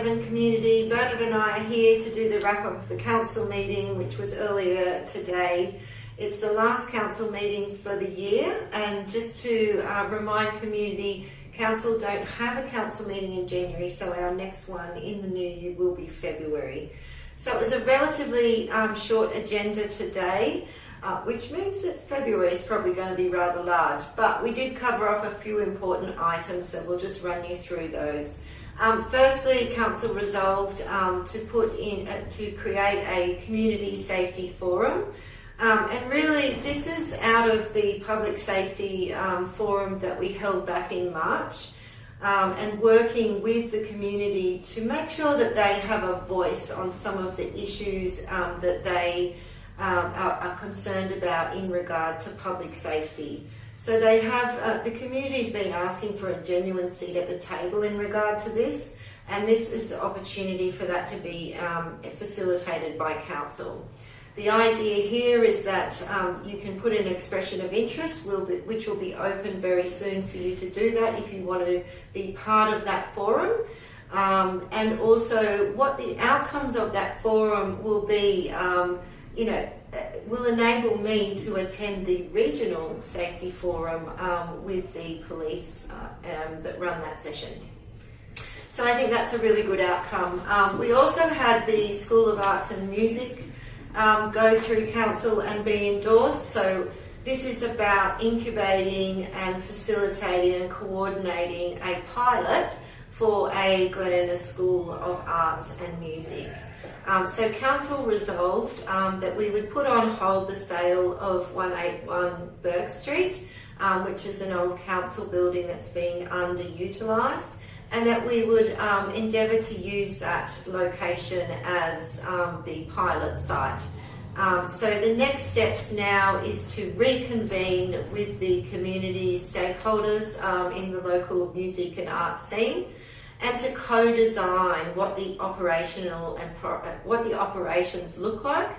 7 community. Bernard and I are here to do the wrap-up of the council meeting, which was earlier today. It's the last council meeting for the year, and just to remind community, council don't have a council meeting in January, so our next one in the new year will be February. So it was a relatively short agenda today, which means that February is probably going to be rather large, but we did cover off a few important items, so we'll just run you through those. Firstly, council resolved to create a community safety forum. And really, this is out of the public safety forum that we held back in March, and working with the community to make sure that they have a voice on some of the issues that they are concerned about in regard to public safety. So they have, the community's been asking for a genuine seat at the table in regard to this, and this is the opportunity for that to be facilitated by council. The idea here is that you can put in an expression of interest, which will be open very soon for you to do that if you want to be part of that forum. And also what the outcomes of that forum will be, will enable me to attend the regional safety forum with the police that run that session. So I think that's a really good outcome. We also had the School of Arts and Music go through council and be endorsed. So this is about incubating and facilitating and coordinating a pilot for a Glen School of Arts and Music. So council resolved that we would put on hold the sale of 181 Burke Street, which is an old council building that's being underutilised, and that we would endeavour to use that location as the pilot site. So the next steps now is to reconvene with the community stakeholders in the local music and art scene, and to co-design what the operational and what the operations look like,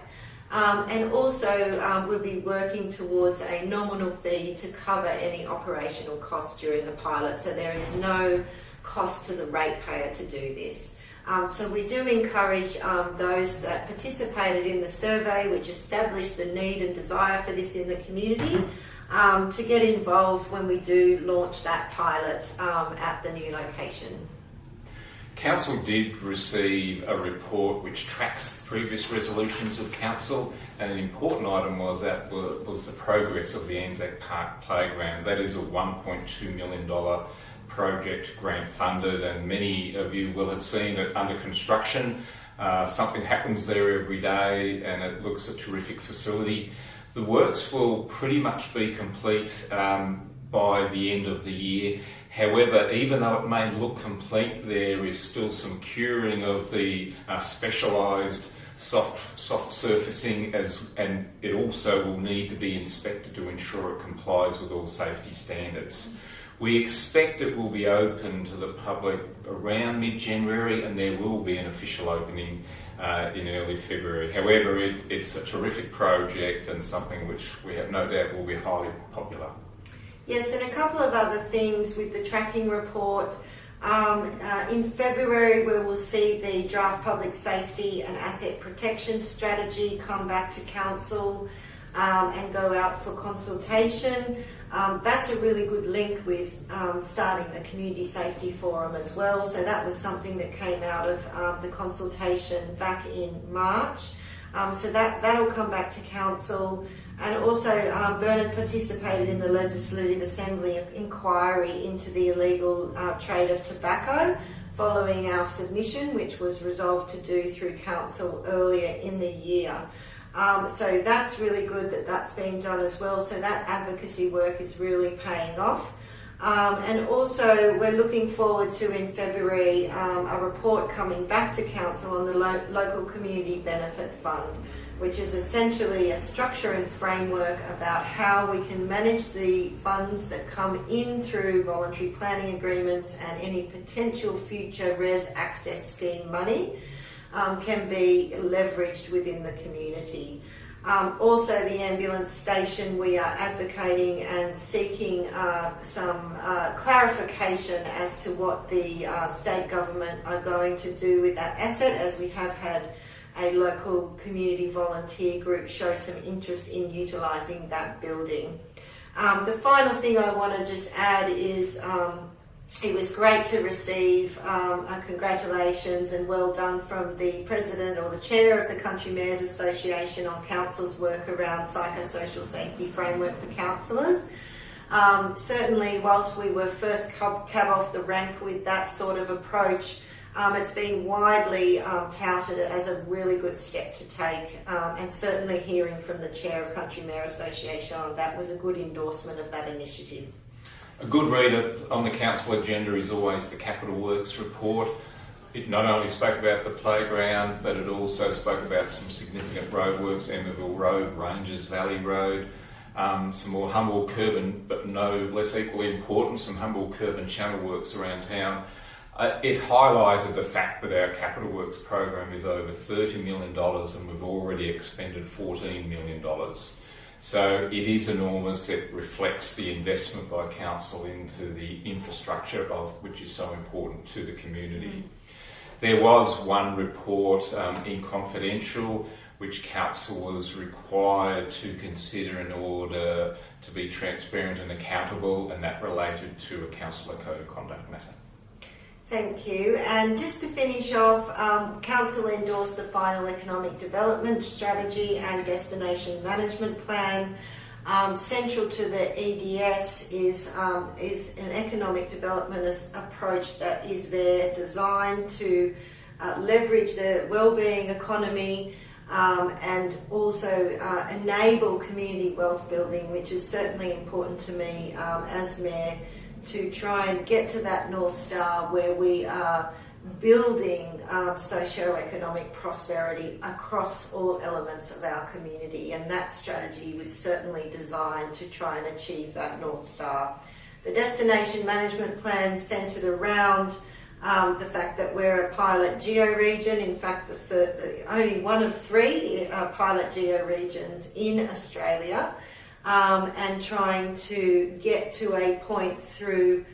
and also we'll be working towards a nominal fee to cover any operational costs during the pilot. So there is no cost to the ratepayer to do this. So we do encourage those that participated in the survey, which established the need and desire for this in the community, to get involved when we do launch that pilot at the new location. Council did receive a report which tracks previous resolutions of council, and an important item was the progress of the ANZAC Park Playground. That is a $1.2 million project, grant funded, and many of you will have seen it under construction. Something happens there every day, and it looks a terrific facility. The works will pretty much be complete by the end of the year. However, even though it may look complete, there is still some curing of the specialised soft surfacing, and it also will need to be inspected to ensure it complies with all safety standards. We expect it will be open to the public around mid-January, and there will be an official opening in early February. However, it's a terrific project and something which we have no doubt will be highly popular. Yes, and a couple of other things with the tracking report. In February, we will see the draft public safety and asset protection strategy come back to council and go out for consultation. That's a really good link with starting the community safety forum as well. So that was something that came out of the consultation back in March. So that'll come back to council. And also Bernard participated in the Legislative Assembly inquiry into the illegal trade of tobacco following our submission, which was resolved to do through council earlier in the year. So that's really good that that's been done as well. So that advocacy work is really paying off. And also we're looking forward to, in February, a report coming back to council on the local community benefit fund, which is essentially a structure and framework about how we can manage the funds that come in through voluntary planning agreements, and any potential future res access scheme money can be leveraged within the community. Also, the ambulance station, we are advocating and seeking some clarification as to what the state government are going to do with that asset, as we have had a local community volunteer group show some interest in utilising that building. The final thing I want to just add is it was great to receive a congratulations and well done from the President or the Chair of the Country Mayors Association on Council's work around psychosocial safety framework for councillors. Certainly, whilst we were first cab off the rank with that sort of approach, it's been widely touted as a really good step to take, and certainly hearing from the Chair of Country Mayor Association on that was a good endorsement of that initiative. A good read on the council agenda is always the Capital Works report. It not only spoke about the playground, but it also spoke about some significant roadworks, Emmaville Road, Ranges Valley Road, some more humble curb and, but no less equally important, some humble curb and channel works around town. It highlighted the fact that our Capital Works program is over $30 million and we've already expended $14 million. So it is enormous. It reflects the investment by council into the infrastructure of which is so important to the community. There was one report in confidential which council was required to consider in order to be transparent and accountable, and that related to a Councillor Code of Conduct matter. Thank you. And just to finish off, Council endorsed the final economic development strategy and destination management plan. Central to the EDS is an economic development approach that is there designed to leverage the wellbeing economy and also enable community wealth building, which is certainly important to me as Mayor, to try and get to that North Star where we are building socio-economic prosperity across all elements of our community, and that strategy was certainly designed to try and achieve that North Star. The destination management plan centred around the fact that we're a pilot geo-region, in fact the only one of 3 pilot geo-regions in Australia, and trying to get to a point through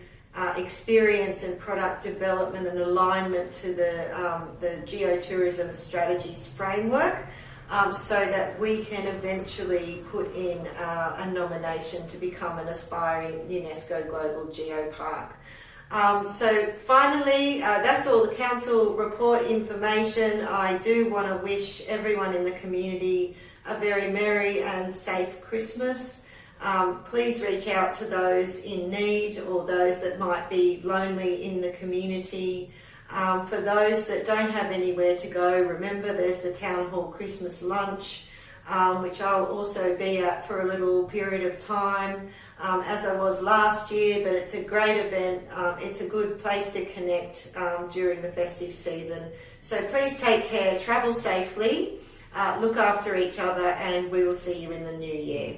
experience and product development and alignment to the geotourism strategies framework, so that we can eventually put in a nomination to become an aspiring UNESCO Global Geopark. So finally, that's all the council report information. I do want to wish everyone in the community a very merry and safe Christmas. Please reach out to those in need or those that might be lonely in the community. For those that don't have anywhere to go, remember there's the Town Hall Christmas lunch, which I'll also be at for a little period of time, as I was last year, but it's a great event. It's a good place to connect during the festive season. So please take care, travel safely, look after each other, and we will see you in the new year.